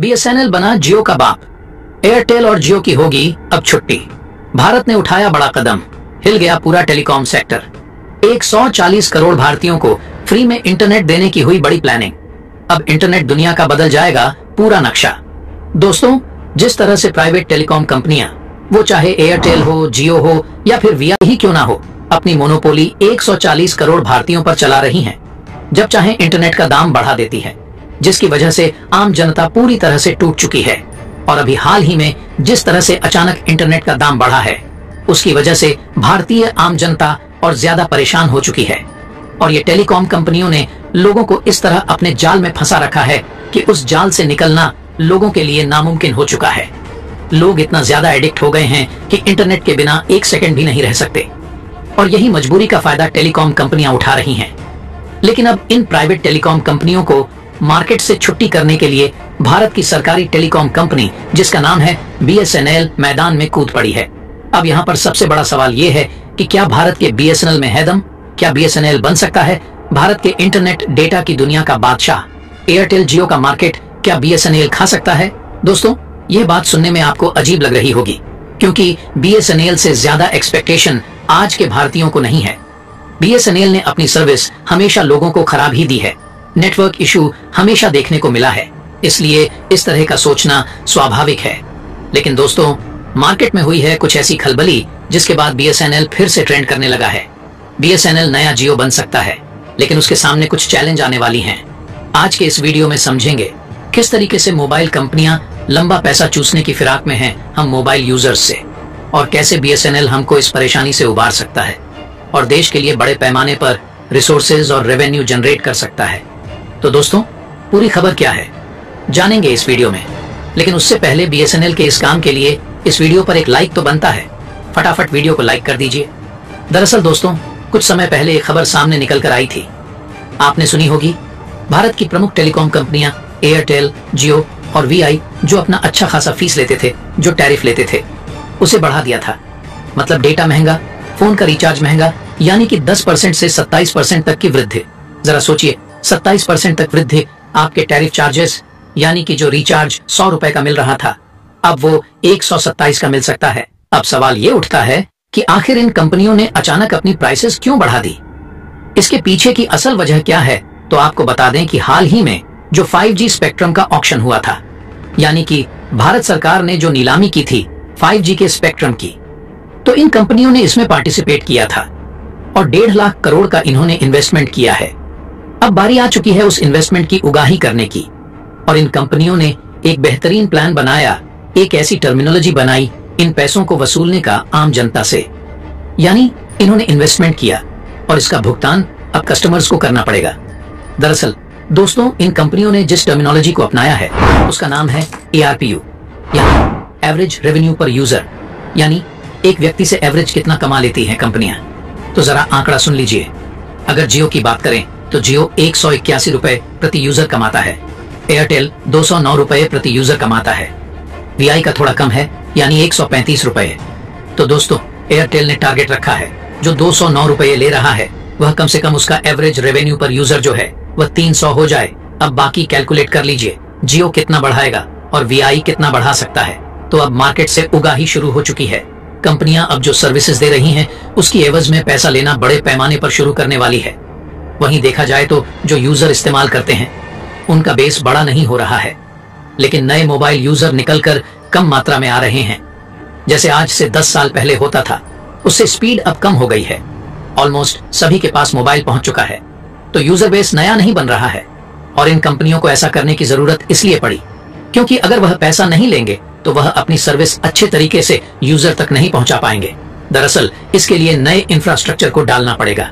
BSNL बना जियो का बाप। एयरटेल और जियो की होगी अब छुट्टी। भारत ने उठाया बड़ा कदम, हिल गया पूरा टेलीकॉम सेक्टर। 140 करोड़ भारतीयों को फ्री में इंटरनेट देने की हुई बड़ी प्लानिंग। अब इंटरनेट दुनिया का बदल जाएगा पूरा नक्शा। दोस्तों, जिस तरह से प्राइवेट टेलीकॉम कंपनियां, वो चाहे एयरटेल हो, जियो हो या फिर वीआई ही क्यों ना हो, अपनी मोनोपोली 140 करोड़ भारतीयों पर चला रही हैं। जब चाहे इंटरनेट का दाम बढ़ा देती है, जिसकी वजह से आम जनता पूरी तरह से टूट चुकी है। और अभी हाल ही में जिस तरह से अचानक इंटरनेट का दाम बढ़ा है, उसकी वजह से भारतीय आम जनता और ज्यादा परेशान हो चुकी है। और ये टेलीकॉम कंपनियों ने लोगों को इस तरह अपने जाल में फंसा रखा है कि उस जाल से निकलना लोगों के लिए नामुमकिन हो चुका है। लोग इतना ज्यादा एडिक्ट हो गए हैं कि इंटरनेट के बिना एक सेकंड भी नहीं रह सकते। और यही मजबूरी का फायदा टेलीकॉम कंपनियां उठा रही हैं। लेकिन अब इन प्राइवेट टेलीकॉम कंपनियों को मार्केट से छुट्टी करने के लिए भारत की सरकारी टेलीकॉम कंपनी, जिसका नाम है बीएसएनएल, मैदान में कूद पड़ी है। अब यहाँ पर सबसे बड़ा सवाल ये है कि क्या भारत के बीएसएनएल में है दम? क्या बीएसएनएल बन सकता है भारत के इंटरनेट डेटा की दुनिया का बादशाह? एयरटेल जियो का मार्केट क्या बीएसएनएल खा सकता है? दोस्तों, यह बात सुनने में आपको अजीब लग रही होगी, क्योंकि बीएसएनएल से ज्यादा एक्सपेक्टेशन आज के भारतीयों को नहीं है। बीएसएनएल ने अपनी सर्विस हमेशा लोगों को खराब ही दी है। नेटवर्क इशू हमेशा देखने को मिला है, इसलिए इस तरह का सोचना स्वाभाविक है। लेकिन दोस्तों, मार्केट में हुई है कुछ ऐसी खलबली, जिसके बाद बीएसएनएल फिर से ट्रेंड करने लगा है। बीएसएनएल नया जियो बन सकता है, लेकिन उसके सामने कुछ चैलेंज आने वाली हैं। आज के इस वीडियो में समझेंगे किस तरीके से मोबाइल कंपनियां लंबा पैसा चूसने की फिराक में हैं हम मोबाइल यूजर्स से, और कैसे बीएसएनएल हमको इस परेशानी से उबार सकता है और देश के लिए बड़े पैमाने पर रिसोर्सेज और रेवेन्यू जनरेट कर सकता है। तो दोस्तों, पूरी खबर क्या है जानेंगे इस वीडियो में। लेकिन उससे पहले बीएसएनएल के इस काम के लिए इस वीडियो पर एक लाइक तो बनता है। फटाफट वीडियो को लाइक कर दीजिए। दरअसल दोस्तों, कुछ समय पहले एक खबर सामने निकल कर आई थी। आपने सुनी होगी, भारत की प्रमुख टेलीकॉम कंपनियां एयरटेल, जियो और वीआई जो अपना अच्छा खासा फीस लेते थे, जो टैरिफ लेते थे, उसे बढ़ा दिया था। मतलब डेटा महंगा, फोन का रिचार्ज महंगा, यानी कि 10% से 27% तक की वृद्धि। जरा सोचिए, 27% तक वृद्धि आपके टैरिफ चार्जेस, यानी कि जो रिचार्ज 100 रुपए का मिल रहा था, अब वो 127 का मिल सकता है। अब सवाल ये उठता है कि आखिर इन कंपनियों ने अचानक अपनी प्राइसेस क्यों बढ़ा दी? इसके पीछे की असल वजह क्या है? तो आपको बता दें कि हाल ही में जो 5G स्पेक्ट्रम का ऑक्शन हुआ था, यानी कि भारत सरकार ने जो नीलामी की थी 5G के स्पेक्ट्रम की, तो इन कंपनियों ने इसमें पार्टिसिपेट किया था और 1.5 लाख करोड़ का इन्होंने इन्वेस्टमेंट किया है। अब बारी आ चुकी है उस इन्वेस्टमेंट की उगाही करने की, और इन कंपनियों ने एक बेहतरीन प्लान बनाया, एक ऐसी टर्मिनोलॉजी बनाई इन पैसों को वसूलने का आम जनता से। यानी इन्होंने इन्वेस्टमेंट किया और इसका भुगतान अब कस्टमर्स को करना पड़ेगा। दरअसल दोस्तों, इन कंपनियों ने जिस टर्मिनोलॉजी को अपनाया है उसका नाम है ARPU, यानी एवरेज रेवेन्यू पर यूजर। यानी एक व्यक्ति से एवरेज कितना कमा लेती हैं कंपनियां। तो जरा आंकड़ा सुन लीजिए। अगर जियो की बात करें तो जियो 181 रुपए प्रति यूजर कमाता है, एयरटेल 209 रुपए प्रति यूजर कमाता है, वीआई का थोड़ा कम है, यानी 135 रुपए। तो दोस्तों, एयरटेल ने टारगेट रखा है, जो 209 रुपए ले रहा है, वह कम से कम उसका एवरेज रेवेन्यू पर यूजर जो है वह 300 हो जाए। अब बाकी कैलकुलेट कर लीजिए, जियो कितना बढ़ाएगा और वीआई कितना बढ़ा सकता है। तो अब मार्केट से उगाही शुरू हो चुकी है। कंपनियां अब जो सर्विसेज दे रही हैं, उसकी एवज में पैसा लेना बड़े पैमाने पर शुरू करने वाली है। वहीं देखा जाए तो जो यूजर इस्तेमाल करते हैं, उनका बेस बड़ा नहीं हो रहा है, लेकिन नए मोबाइल यूजर निकलकर कम मात्रा में आ रहे हैं। जैसे आज से 10 साल पहले होता था, उससे स्पीड अब कम हो गई है। ऑलमोस्ट सभी के पास मोबाइल पहुंच चुका है, तो यूजर बेस नया नहीं बन रहा है। और इन कंपनियों को ऐसा करने की जरूरत इसलिए पड़ी क्योंकि अगर वह पैसा नहीं लेंगे तो वह अपनी सर्विस अच्छे तरीके से यूजर तक नहीं पहुंचा पाएंगे। दरअसल इसके लिए नए इंफ्रास्ट्रक्चर को डालना पड़ेगा।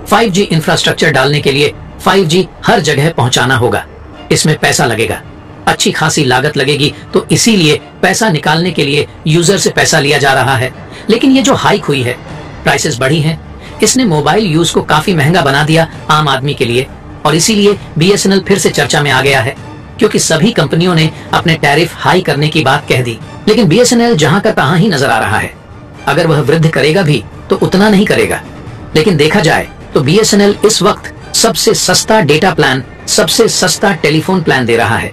5G इंफ्रास्ट्रक्चर डालने के लिए 5G हर जगह पहुंचाना होगा। इसमें पैसा लगेगा, अच्छी खासी लागत लगेगी, तो इसीलिए पैसा निकालने के लिए यूजर से पैसा लिया जा रहा है। लेकिन ये जो हाइक हुई है, प्राइसेस बढ़ी हैं, इसने मोबाइल यूज को काफी महंगा बना दिया आम आदमी के लिए। और इसीलिए बीएसएनएल फिर से चर्चा में आ गया है, क्योंकि सभी कंपनियों ने अपने टैरिफ हाई करने की बात कह दी। लेकिन बीएसएनएल जहां का तहां ही नजर आ रहा है। अगर वह वृद्धि करेगा भी तो उतना नहीं करेगा। लेकिन देखा जाए तो बीएसएनएल इस वक्त सबसे सस्ता डेटा प्लान, सबसे सस्ता टेलीफोन प्लान दे रहा है।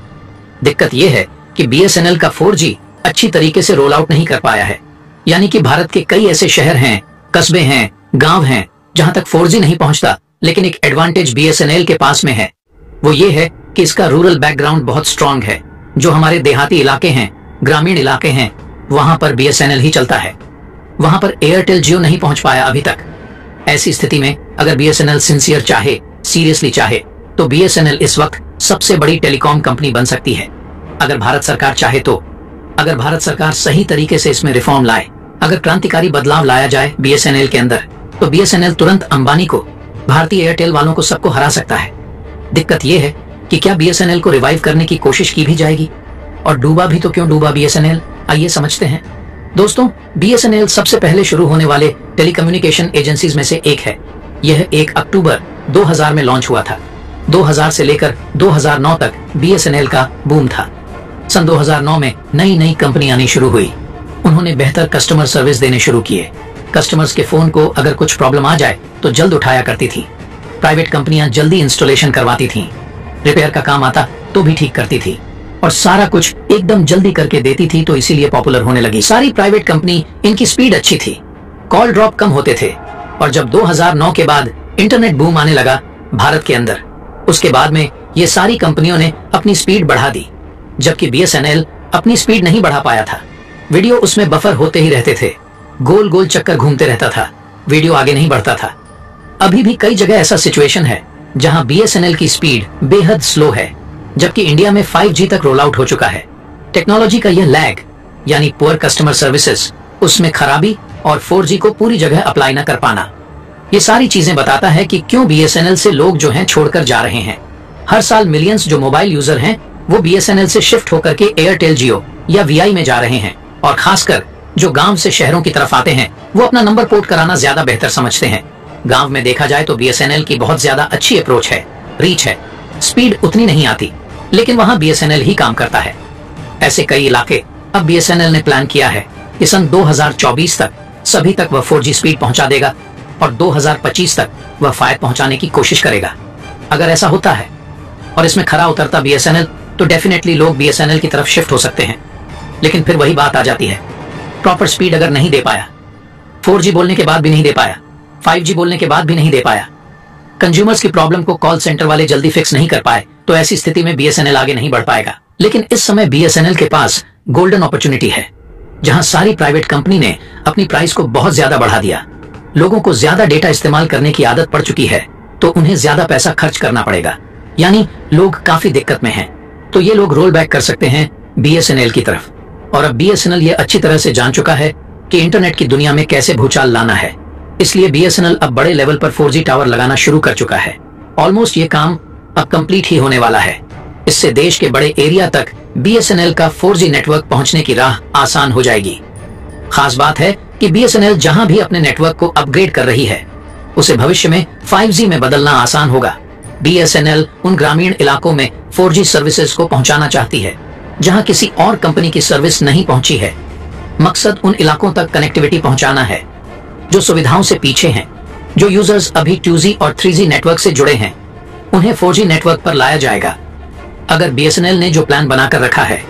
दिक्कत यह है कि बीएसएनएल का 4G अच्छी तरीके से रोल आउट नहीं कर पाया है। यानी कि भारत के कई ऐसे शहर हैं, कस्बे हैं, गांव हैं जहां तक 4G नहीं पहुंचता, लेकिन एक एडवांटेज बीएसएनएल के पास में है। वो ये है कि इसका रूरल बैकग्राउंड बहुत स्ट्रांग है। जो हमारे देहाती इलाके हैं, ग्रामीण इलाके हैं, वहां पर बीएसएनएल ही चलता है। वहां पर एयरटेल जियो नहीं पहुंच पाया अभी तक। ऐसी स्थिति में अगर बीएसएनएल सिंसियर चाहे, सीरियसली चाहे, तो बीएसएनएल इस वक्त सबसे बड़ी टेलीकॉम कंपनी बन सकती है। अगर भारत सरकार चाहे तो, अगर भारत सरकार सही तरीके से इसमें रिफॉर्म लाए, अगर क्रांतिकारी बदलाव लाया जाए बीएसएनएल के अंदर, तो बीएसएनएल तुरंत अंबानी को, भारतीय एयरटेल वालों को, सबको हरा सकता है। दिक्कत यह है कि क्या बीएसएनएल को रिवाइव करने की कोशिश की भी जाएगी? और डूबा भी तो क्यों डूबा बीएसएनएल, आइए समझते हैं। दोस्तों, बीएसएनएल सबसे पहले शुरू होने वाले टेलीकम्युनिकेशन एजेंसीज में से एक है। यह 1 अक्टूबर 2000 में लॉन्च हुआ था। 2000 से लेकर 2009 तक बीएसएनएल का बूम था। सन 2009 में नई नई कंपनी आनी शुरू हुई। उन्होंने बेहतर कस्टमर सर्विस देने शुरू किए। कस्टमर्स के फोन को अगर कुछ प्रॉब्लम आ जाए तो जल्द उठाया करती थी। प्राइवेट कंपनियां जल्दी इंस्टॉलेशन करवाती थीं। रिपेयर का काम आता तो भी ठीक करती थी और सारा कुछ एकदम जल्दी करके देती थी, तो इसीलिए पॉपुलर होने लगी। सारी प्राइवेट कंपनी, इनकी स्पीड अच्छी थी, कॉल ड्रॉप कम होते थे। और जब 2009 के बाद इंटरनेट बूम आने लगा भारत के अंदर, उसके बाद में ये सारी कंपनियों ने अपनी स्पीड बढ़ा दी, जबकि बीएसएनएल अपनी स्पीड नहीं बढ़ा पाया था। वीडियो उसमें बफर होते ही रहते थे, गोल गोल चक्कर घूमते रहता था, वीडियो आगे नहीं बढ़ता था। अभी भी कई जगह ऐसा सिचुएशन है जहां बीएसएनएल की स्पीड बेहद स्लो है, जबकि इंडिया में 5G तक रोल आउट हो चुका है। टेक्नोलॉजी का यह लैग, यानी पुअर कस्टमर सर्विसेज, उसमें खराबी और 4G को पूरी जगह अप्लाई न कर पाना, ये सारी चीजें बताता है कि क्यों बीएसएनएल से लोग जो हैं छोड़कर जा रहे हैं। हर साल मिलियंस जो मोबाइल यूजर हैं वो बीएसएनएल से शिफ्ट होकर के एयरटेल जियो या वीआई में जा रहे हैं। और खासकर जो गांव से शहरों की तरफ आते हैं वो अपना नंबर पोर्ट कराना ज्यादा बेहतर समझते हैं। गांव में देखा जाए तो बीएसएनएल की बहुत ज्यादा अच्छी अप्रोच है, रीच है, स्पीड उतनी नहीं आती, लेकिन वहां बीएसएनएल ही काम करता है। ऐसे कई इलाके अब बीएसएनएल ने प्लान किया है कि सन 2024 तक सभी तक वह 4G स्पीड पहुंचा देगा और 2025 तक वह 5 पहुंचाने की कोशिश करेगा। अगर ऐसा होता है और इसमें खरा उतरता बीएसएनएल, तो डेफिनेटली लोग बीएसएनएल की तरफ शिफ्ट हो सकते हैं। लेकिन फिर वही बात आ जाती है, प्रॉपर स्पीड अगर नहीं दे पाया, 4G बोलने के बाद भी नहीं दे पाया, 5G बोलने के बाद भी नहीं दे पाया, कंज्यूमर्स की प्रॉब्लम को कॉल सेंटर वाले जल्दी फिक्स नहीं कर पाए, तो ऐसी स्थिति में बीएसएनएल आगे नहीं बढ़ पाएगा। लेकिन इस समय बीएसएनएल के पास गोल्डन अपॉर्चुनिटी है, जहां सारी प्राइवेट कंपनी ने अपनी प्राइस को बहुत ज्यादा बढ़ा दिया। लोगों को ज्यादा डेटा इस्तेमाल करने की आदत पड़ चुकी है, तो उन्हें ज्यादा पैसा खर्च करना पड़ेगा, यानी लोग काफी दिक्कत में हैं। तो ये लोग रोल बैक कर सकते हैं बीएसएनएल की तरफ। और अब बीएसएनएल ये अच्छी तरह से जान चुका है कि इंटरनेट की दुनिया में कैसे भूचाल लाना है, इसलिए बीएसएनएल अब बड़े लेवल पर 4G टावर लगाना शुरू कर चुका है। ऑलमोस्ट ये काम अब कंप्लीट ही होने वाला है। इससे देश के बड़े एरिया तक बीएसएनएल का 4G नेटवर्क पहुंचने की राह आसान हो जाएगी। खास बात है कि बीएसएनएल जहां भी अपने नेटवर्क को अपग्रेड कर रही है, उसे भविष्य में 5G में बदलना आसान होगा। बीएसएनएल उन ग्रामीण इलाकों में 4G सर्विसेज को पहुंचाना चाहती है जहां किसी और कंपनी की सर्विस नहीं पहुंची है। मकसद उन इलाकों तक कनेक्टिविटी पहुंचाना है जो सुविधाओं से पीछे हैं, जो यूजर्स अभी 2G और 3G नेटवर्क से जुड़े हैं, उन्हें 4G नेटवर्क पर लाया जाएगा। अगर बीएसएनएल ने जो प्लान बनाकर रखा है,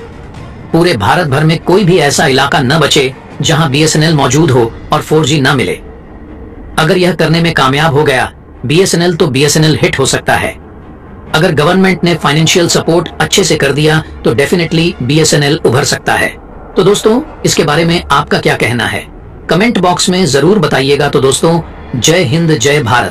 पूरे भारत भर में कोई भी ऐसा इलाका न बचे जहां बीएसएनएल मौजूद हो और 4G न मिले। अगर यह करने में कामयाब हो गया बीएसएनएल, तो बीएसएनएल हिट हो सकता है। अगर गवर्नमेंट ने फाइनेंशियल सपोर्ट अच्छे से कर दिया तो डेफिनेटली बीएसएनएल उभर सकता है। तो दोस्तों, इसके बारे में आपका क्या कहना है, कमेंट बॉक्स में जरूर बताइएगा। तो दोस्तों, जय हिंद, जय भारत।